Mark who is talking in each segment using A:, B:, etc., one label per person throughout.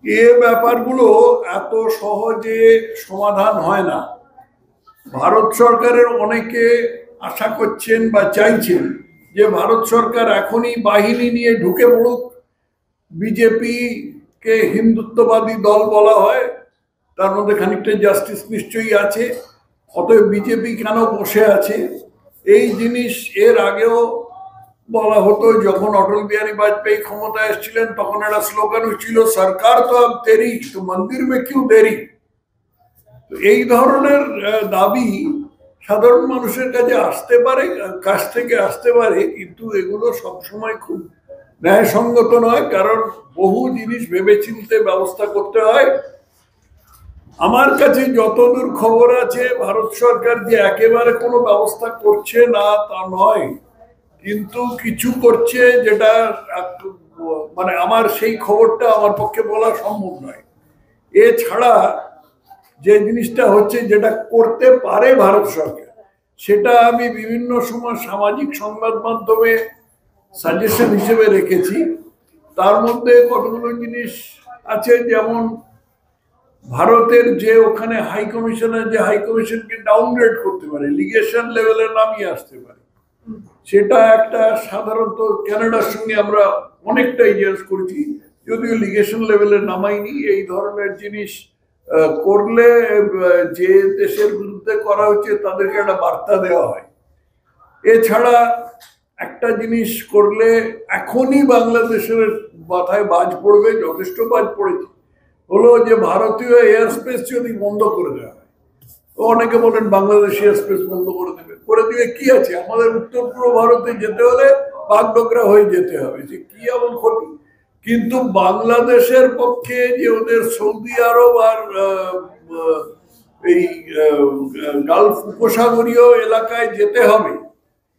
A: এ ব্যাপারগুলো এত সহজে সমাধান হয় না। ভারত সরকারের অনেকে আশা করছেন বা চাইছেন যে ভারত সরকার এখনই বাহিনী নিয়ে ঢুকে পড়ুক। বিজেপি কে হিন্দুত্ববাদী দল বলা হয়, তার মধ্যে খানিকটা জাস্টিস নিশ্চয়ই আছে। অতএব বিজেপি কেন বসে আছে এই জিনিস এর আগেও বলা হতো। যখন অটল বিহারী বাজপেয়ী ক্ষমতায় এসেছিলেন তখন একটা স্লোগান ছিল, সরকার তো আব তেরি তো মন্দির মে কিউ দেরি। এই ধরনের দাবি সাধারণ মানুষের কাছে আসতে পারে, কাছ থেকে আসতে পারে, কিন্তু এগুলো সবসময় খুব ন্যায়সঙ্গত নয়, কারণ বহু জিনিস ভেবেচিন্তে ব্যবস্থা করতে হয়। আমার কাছে যতদূর খবর আছে ভারত সরকার যে একেবারে কোনো ব্যবস্থা করছে না তা নয়, কিন্তু কিছু করছে যেটা মানে আমার সেই খবরটা আমার পক্ষে বলা সম্ভব নয়। এছাড়া যে জিনিসটা হচ্ছে যেটা করতে পারে ভারত সরকার, সেটা আমি বিভিন্ন সময় সামাজিক সংবাদ মাধ্যমে সাজেশন হিসেবে রেখেছি। তার মধ্যে কতগুলো জিনিস আছে, যেমন ভারতের যে ওখানে হাই কমিশনার, যে হাই কমিশনকে ডাউনগ্রেড করতে পারে, লিগেশন লেভেলে নামিয়ে আসতে পারে, সেটা একটা সাধারণত কানাডার সঙ্গে আমরা অনেকটা ইয়েস করেছি, যদিও লিগেশন লেভেলে নামাইনি। এই ধরনের জিনিস করলে যে দেশের বিরুদ্ধে করা হচ্ছে তাদেরকে একটা বার্তা দেওয়া হয়। এছাড়া একটা জিনিস করলে এখনই বাংলাদেশের মাথায় বাজ পড়বে, যথেষ্ট বাজ পড়েছে, হলো যে ভারতীয় এয়ার স্পেস যদি বন্ধ করে দেওয়া হয়। অনেকে বলেন বাংলাদেশ এয়ার স্পেস বন্ধ করে দেবে, করে দিলে কি আছে, আমাদের উত্তর পূর্ব ভারতে যেতে হলে বাগডোগরা হয়ে যেতে হবে, যে কি এমন ক্ষতি। কিন্তু বাংলাদেশের পক্ষে যে ওদের সৌদি আরব আর এই গালফ উপসাগরীয় এলাকায় যেতে হবে,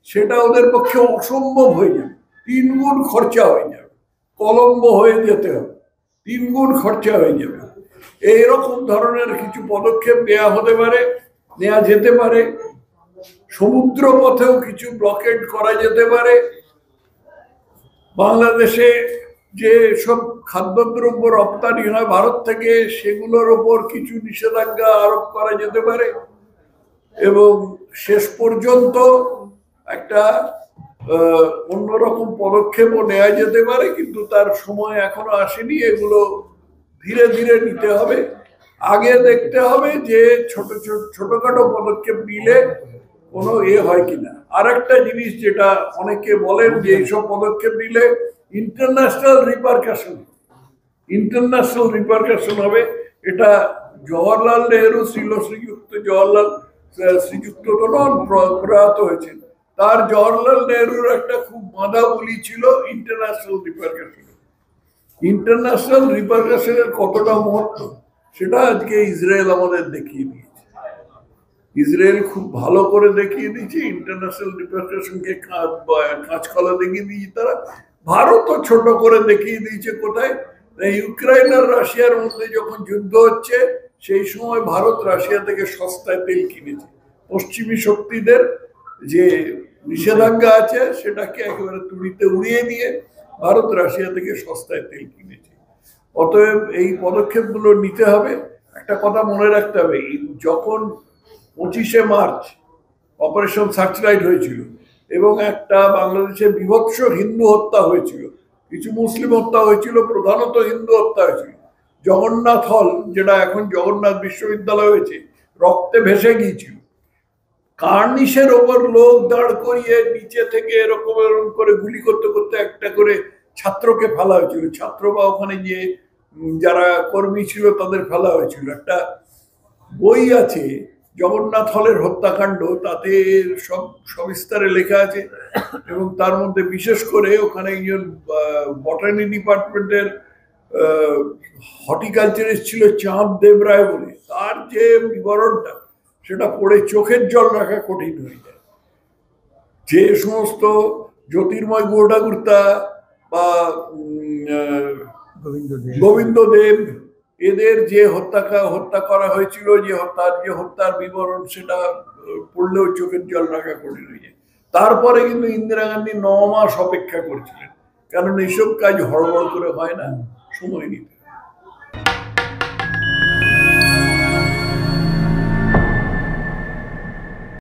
A: সেটা ওদের পক্ষে অসম্ভব হয়ে যাবে, 3 গুণ খরচা হয়ে যাবে। কলম্বো হয়ে যেতে হবে, 3 গুণ খরচা হয়ে যাবে। এইরকম ধরনের কিছু পদক্ষেপ নেওয়া যেতে পারে। সমুদ্র পথেও কিছু ব্লকেড করা যেতে পারে। বাংলাদেশে যে সব খাদ্যদ্রব্য রপ্তানি হয় ভারত থেকে, সেগুলোর ওপর কিছু নিষেধাজ্ঞা আরোপ করা যেতে পারে। এবং শেষ পর্যন্ত একটা অন্যরকম পদক্ষেপও নেওয়া যেতে পারে, কিন্তু তার সময় এখনো আসেনি। এগুলো ধীরে ধীরে নিতে হবে। আগে দেখতে হবে যে ছোটখাটো পদক্ষেপ নিলে কোনো হয় কিনা। আর একটা জিনিস যেটা অনেকে বলেন যে এইসব পদক্ষেপ নিলে ইন্টারন্যাশনাল হবে। এটা জওয়াহরলাল নেহরু, শ্রীযুক্ত তো নন, প্রয়াত হয়েছেন, তার জওয়াহরলাল নেহরুর একটা খুব বাঁধা বলি ছিল ইন্টারন্যাশনাল রিপারকাশনের কতটা মহত্ব, সেটা আজকে ইসরায়েল আমাদের দেখিয়ে দিয়েছে। ইসরায়েল খুব ভালো করে দেখিয়ে দিয়েছে, ইন্টারন্যাশনাল রিপারকাশনকে কাঁচকলা দেখিয়ে দিয়েছে তারা। ভারতও ছোট করে দেখিয়ে দিয়েছে। কোথায়? ইউক্রেন আর রাশিয়ার মধ্যে যখন যুদ্ধ হচ্ছে, সেই সময় ভারত রাশিয়া থেকে সস্তায় তেল কিনেছে। পশ্চিমী শক্তিদের যে নিষেধাজ্ঞা আছে সেটাকে একেবারে তুড়িতে উড়িয়ে দিয়ে ভারত রাশিয়া থেকে সস্তায় তেল কিনেছে। অতএব এই পদক্ষেপগুলো নিতে হবে। একটা কথা মনে রাখতে হবে, যখন 25শে মার্চ অপারেশন সার্চলাইট হয়েছিল এবং একটা বাংলাদেশে বিভৎস হিন্দু হত্যা হয়েছিল, কিছু মুসলিম হত্যা হয়েছিল, প্রধানত হিন্দু হত্যা হয়েছিল। জগন্নাথ হল, যেটা এখন জগন্নাথ বিশ্ববিদ্যালয় হয়েছে, রক্তে ভেসে গিয়েছিল। কার্নিশের ওপর লোক দাঁড় করিয়ে নিচে থেকে এরকম এরকম করে গুলি করতে করতে একটা করে ছাত্রকে ফেলা হয়েছিল। ছাত্র বা ওখানে যে যারা কর্মী ছিল তাদের ফেলা হয়েছিল। একটা বই আছে জগন্নাথ হলের হত্যাকাণ্ড, তাতে সব সবিস্তারে লেখা আছে। এবং তার মধ্যে বিশেষ করে ওখানে একজন বটানি ডিপার্টমেন্টের হর্টিকালচারিস্ট ছিল চাঁদ দেবরায় বলে, তার যে বিবরণটা, সেটা পড়ে চোখের জল রাখা কঠিন হয়ে যায়। যে সমস্ত জ্যোতির্ময় গৌড়াগুর্তা বা গোবিন্দদেব, এদের যে হত্যা করা হয়েছিল, যে হত্যার বিবরণ, সেটা পড়লেও চোখের জল রাখা কঠিন হয়ে যায়। তারপরে কিন্তু ইন্দিরা গান্ধী 9 মাস অপেক্ষা করেছিলেন, কারণ এইসব কাজ হড়বড় করে হয় না, সময় নিতে হয়।